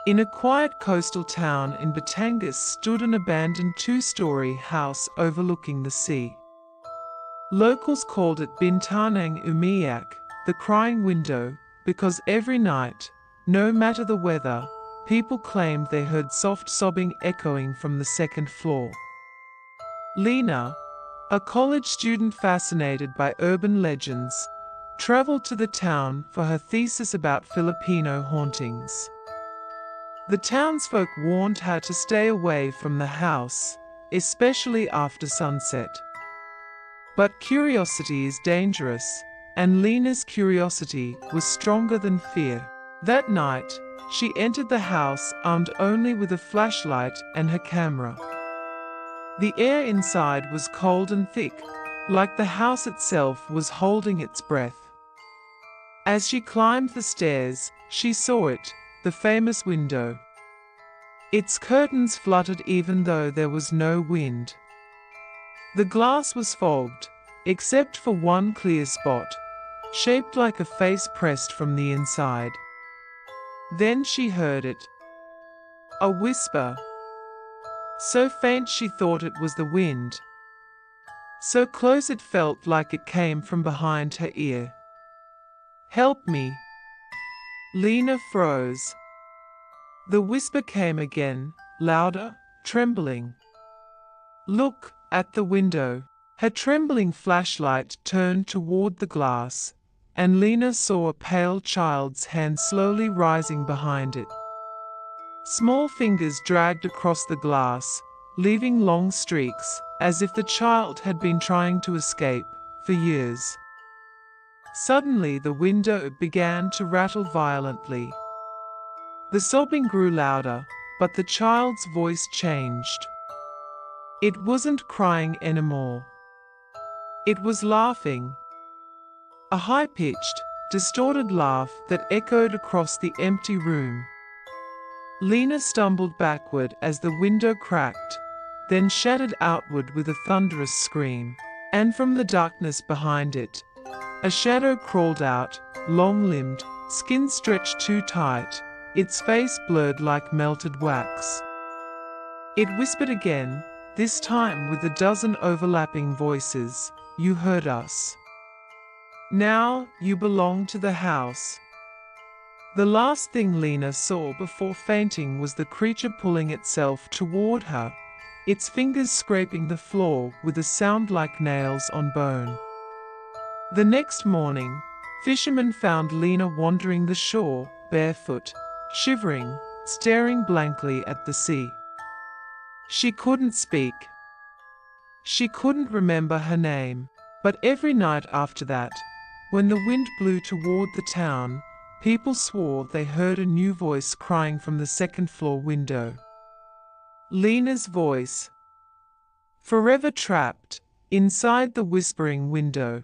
In a quiet coastal town in Batangas stood an abandoned two-story house overlooking the sea. Locals called it Bintanang Umiyak, the crying window, because every night, no matter the weather, people claimed they heard soft sobbing echoing from the second floor. Lena, a college student fascinated by urban legends, traveled to the town for her thesis about Filipino hauntings. The townsfolk warned her to stay away from the house, especially after sunset. But curiosity is dangerous, and Lena's curiosity was stronger than fear. That night, she entered the house armed only with a flashlight and her camera. The air inside was cold and thick, like the house itself was holding its breath. As she climbed the stairs, she saw it, the famous window. Its curtains fluttered even though there was no wind. The glass was fogged, except for one clear spot, shaped like a face pressed from the inside. Then she heard it. A whisper. So faint she thought it was the wind. So close it felt like it came from behind her ear. "Help me." Lena froze. The whisper came again, louder, trembling. "Look at the window." Her trembling flashlight turned toward the glass, and Lena saw a pale child's hand slowly rising behind it. Small fingers dragged across the glass, leaving long streaks, as if the child had been trying to escape for years. Suddenly the window began to rattle violently. The sobbing grew louder, but the child's voice changed. It wasn't crying anymore. It was laughing. A high-pitched, distorted laugh that echoed across the empty room. Lena stumbled backward as the window cracked, then shattered outward with a thunderous scream. And from the darkness behind it, a shadow crawled out, long-limbed, skin stretched too tight, its face blurred like melted wax. It whispered again, this time with a dozen overlapping voices, "You heard us. Now you belong to the house." The last thing Lena saw before fainting was the creature pulling itself toward her, its fingers scraping the floor with a sound like nails on bone. The next morning, fishermen found Lena wandering the shore, barefoot, shivering, staring blankly at the sea. She couldn't speak. She couldn't remember her name, but every night after that, when the wind blew toward the town, people swore they heard a new voice crying from the second-floor window. Lena's voice. Forever trapped inside the whispering window.